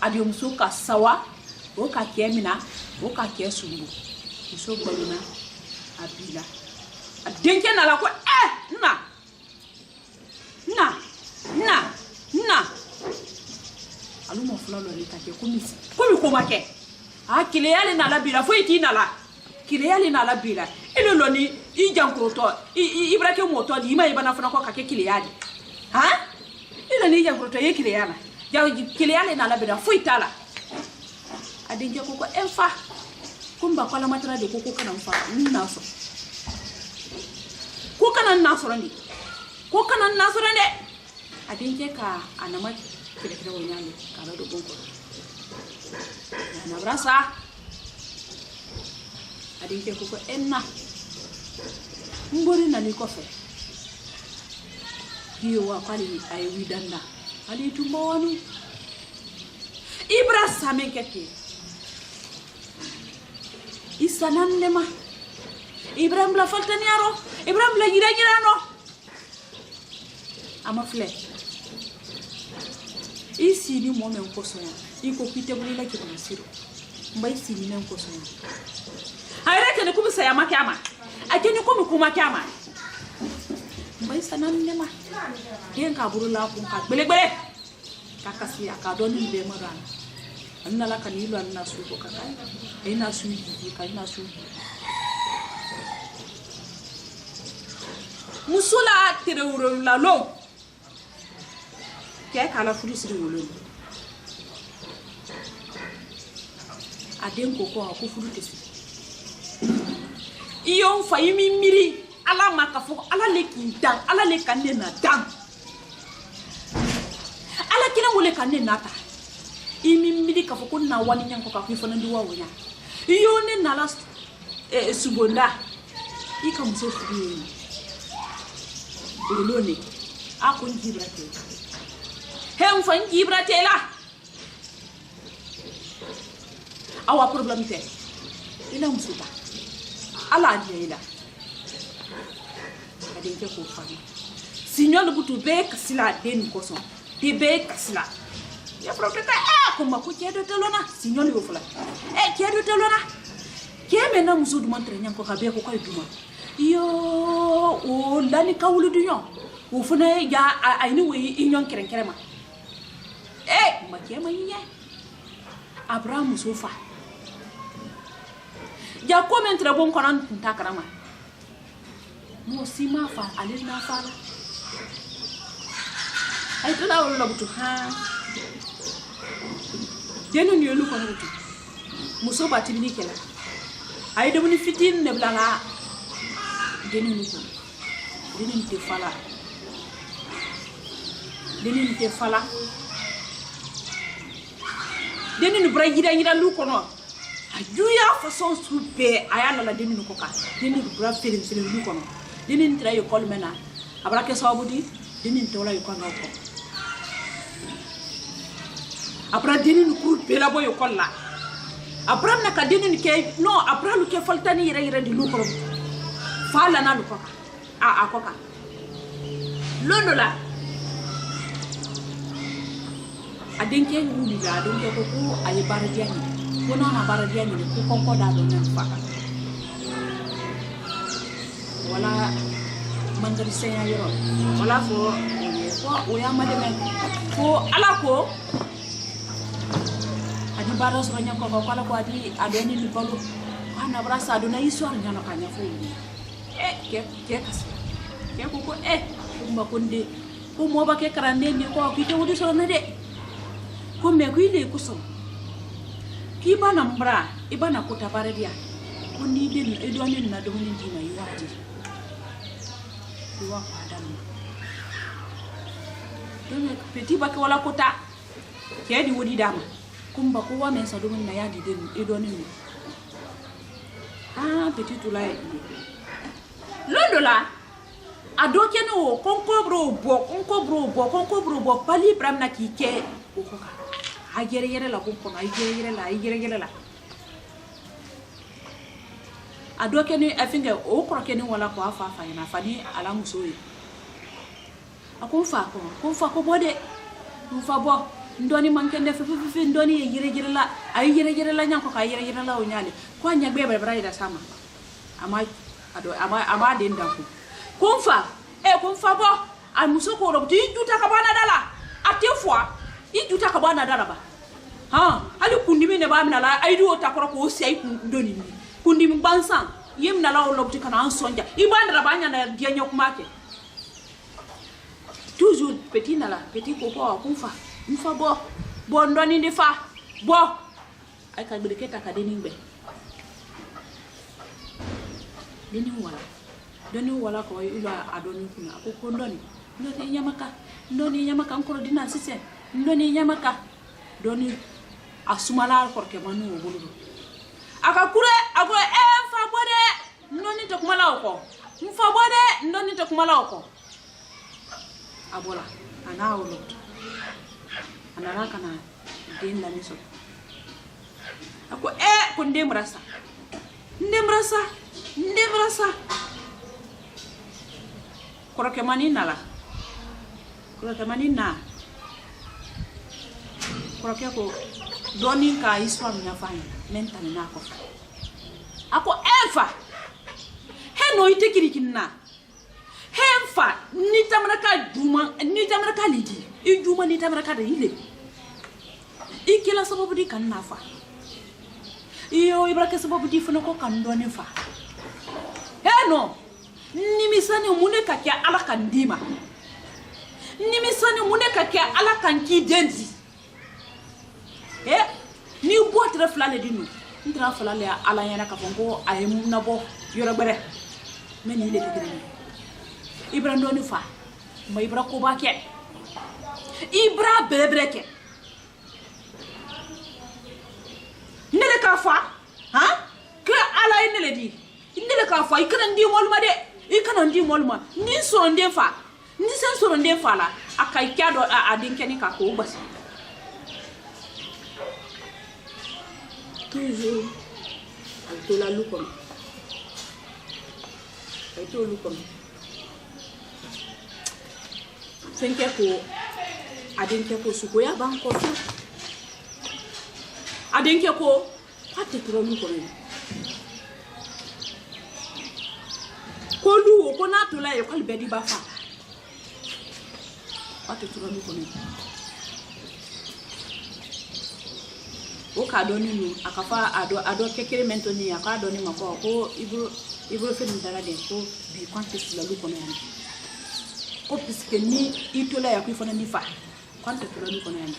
adi muso ka sawa o ka kɛ mina o ka kɛ sumbu muso baluna abila a denkɛ nala ko na alu mo fula lo ni ka kɛ komi ko ma kɛ kileyale nala bila fo iti nala kileyale nala bila ile lo ni I jankroto ibrake moto di ima ibana fana ko ka kɛ kileyale ile ni jankroto ye kileyana kileyale nala bila fo itala adenje ko enfa kumba kwala matara de ko kana mfa na so ko kana na so ndi ko kana na so ndi adenje ka anama kire wonyalo kala do bonko na brasa adenje ko enna mbori na ni kofe hiyo wa kwali ay widanda ali tumbawani ibra samenkete isanandema Ibrahim la faltaniaro Ibrahim la girano ama fle isi ni mo men ko soya iko kite buli la ki siro mbay si ni men ko soya hayra ke ko bisa ya makama akeni ko mu kuma kama mbay sanandema den ka buru la ko ka gbelegbele ka kasi aka doni be marana anna la kanilo anna su ko kaka ina su yi ka ina su musula terewuro la lo ke kala furu siri wolo aden koko ko furu tesi iyo fa yimi miri ala maka fo ala le kintan ala le kanne na dan ala kina wole kanne na ta imi miri ka fo ko na wali nyanko ka fo na ndiwa wonya iyo ne na la subonda ika muso furu olone akon jibrate hem fan jibrate la awa problem te ina musuba ala dia ila ade ke ko fani signal butu be kasila den ko son de be kasila ya problème ko ma ko kedo telona signal yo fula kedo telona keme na musudu montre nyanko ka be ko koy duma yo o lani kawulu dunyo o funa ya ayni we inyon kerenkerema ma kema yiye Abraham sofa ya comentre bon konan takarama mo sima fa alina fa ay to la wala butu denu ni lu kono butu muso batini kela ay de buni fitin ne blanga denu te fala denu bra yida lu kono ajuya façon soupe ayana la denu ko ka denu bra film lu kono denu tra yo kol mena abra ke sawbudi denu to la yo kono ko abra denu ko pe la boyo kolla abra na ka denu ke no abra lu ke faltani yire di lu kono fala na lu ko ka akoka londo la adenke nguli la donke ko ay baradiani ko na baradiani ko konko da do na faka wala mangari seya yoro wala fo o ya mademe ko ala ko adi baros banya ko ala ko adi adoni ni balo ana brasa do na histoire nyano kanya fo ke kasi ke ko kumba konde ko mo ba ke karande ni ko ki te wudi so na de ko me ko ile ko so ki bana mbra ibana ko tabare dia ko ni de ni edo ni na do ni dina yiwati duwa adam don petit ba ko wala ko ta ke di wudi dama kumba ko wa men sa do na ya di de edo ni petit tulay londola adoke no konko bro bo pali bramna ki ke okoka agere la konko na agere la adoke ni afinge o kroke ni wala ko afa ina fani ala musoyi akon fa ko bode mu fa bo ndoni manke ne fe ndoni yire la ay yire la nyanko ka yire la o nyale ko nya be bra ida sama ama den danku kumfa bo al musoko ro ti juta ka bana dala ate fois i juta ka bana dala ba ha ali kundi ne ba mina la ay do ta ko si ay ndoni ni kundi bansan yem na la o lobti kana an sonja i bandra banya na dia nyokuma ke toujours petit nala petit ko kumfa mfa bo ndoni ndi fa bo ay ka briketa ka deningbe doni wala ko ila adoni kuna ko ndoni nyamaka encore dina sise ndoni nyamaka doni asumala korke manu bulu aka kure ago fa bode ndoni to kumala ko mfa bode ndoni to kumala ko abola ana olot ana rakana den la miso ako ko ndemrasa koroke manina koroke ko doni ka histoire nya fanya mentane na ko ako efa heno itekiri kinna hemfa ni tamara ka lidi i juma ni tamara ka ile ikila sababu di kan nafa iyo ibraka sababu di funa ko kan doni fa heno nimisani mune ka kya ala kan dima nimisani mune ka kya ala kan ki denzi ni botre flale dinu ndra flale ala yana ka fongo ay munna bo yoro bare men ile ke gene ibra ndoni fa ma ibra ko ba ke ibra bebre ke nele ka fa ha ke ala inele di nele ka fa ikana ndi molma de ikana ndi molma ni so nde fa ni sen so nde fa la akai kyado adin keni ka ko basi toujours to la lukom to lukom fenke ko adin ke ko suko ya ban ko adin ke ko pati tro lukom ko lu ko na to la e ko be di ba fa pati tro lukom o ka doni ni akafa ado kekere mentoni aka doni mako ko ibro fe ndara de ko bi contexte la lu kono yani ko puisque ni itola ya kuifona ni fa contexte la lu kono yani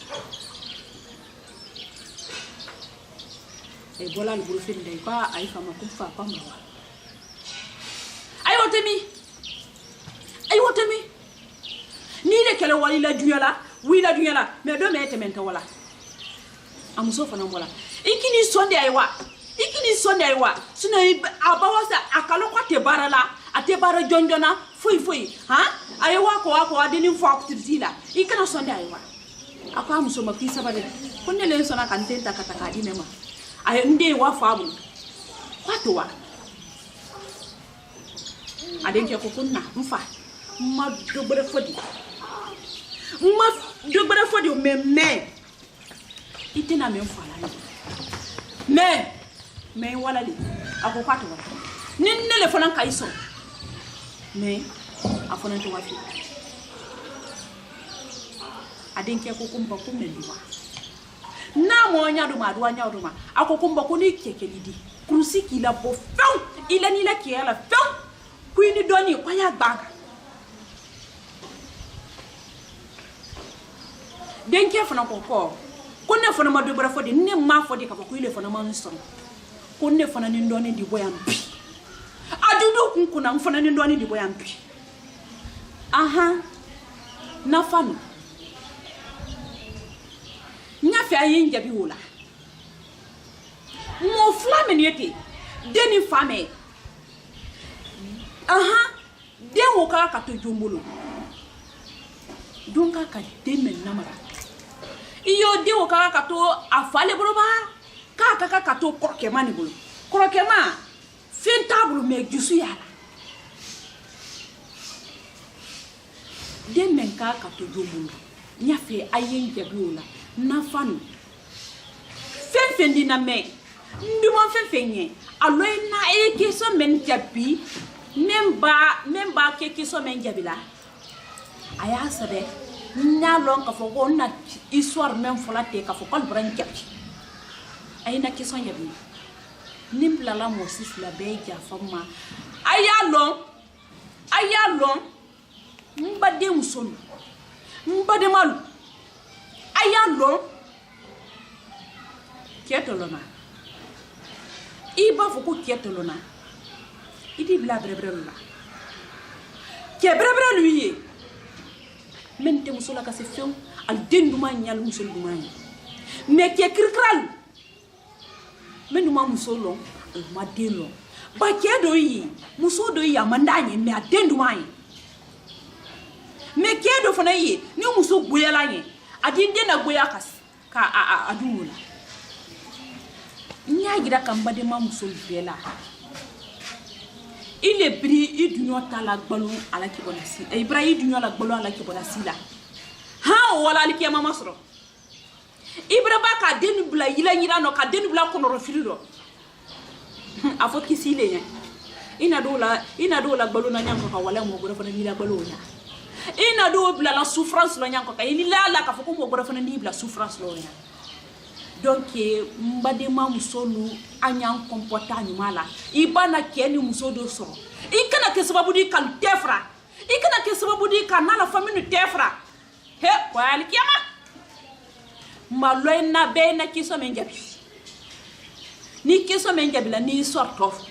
e bola lu bro fe ndai pa ai fama ko fa pa mwa ai wotemi ni le kele wali la dunyala me do me etementa wala amuso fana mbola ikini sonde aywa sino abawasa akalo kwa te bara jonjona foi ha aywa ko adini fo akutila ikana sonde aywa akwa amuso mapisa bade konne len sona kantenta kataka dinema ay nde wa fabu kwatwa adenke ko kunna mfa ma dogbere fodi me itina me mfala me wala li ako kwato wala ninne le fona kaiso me afona to wafi adenke ko kumba kumeliwa na mo nyaduma ako kumba ko ni kekelidi krusi kila bo feu ila ni la kiela feu kuini doni kwa ya baga denke fona ko konne fona ma dobara fodi ne ma fodi ka ko ile fona ma nson konne fona ni ndoni di boyampi adudu kunkuna fona ni ndoni di boyampi aha na fanu nya fa yin jabi wala mo flame ni ete deni fame aha den wo ka to jumbulo donka ka demen namara iyo de wo ka to afale broba ka to korkema ni bulu korkema fin table me jusu yala de men ka to jumbulo nya fe ayen jabiola na fanu fen dina me nduma fen ye aloy na e question men jabi memba ke question men jabila aya sabe nya lon ka fo ko na histoire même folate ka fo kol bran jabi ay na question jabi nimbla la mosis la be ja fama aya lon mbade musonu mbade malu aya lon kietolona iba fo ko kietolona idi bla brebre la ke brebre lui mente musula ka se fion al denduma nyal musul duma me ke kirkral menuma musolo ma delo ba ke do yi muso do yi amanda nyi me adenduma yi me ke do fona yi ni muso goyala nyi adinde na goya ka adula nya gira kamba de ma muso bela il est bri idunyo tala gbalu ala ki bonasi ibrahim idunyo la gbalu ala ki bonasi la ha wala ali ki mama soro ibra ba ka denu bla yila yira no ka denu bla ko no filiro afo ki sile nya ina do la gbalu na nyanko ka wala mo gora fana ni la gbalu nya ina do bla la souffrance lo nyanko ka ili la ka fo ko mo gora fana ni bla souffrance lo nya donc mbade ma musolu anyan comporta ni mala ibana keni musodo so ikana ke sababu di kal tefra ikana ke sababu di kanala famille tefra he ko ali kiyama maloy na be na kiso men jabi ni kiso men jabi la ni sortof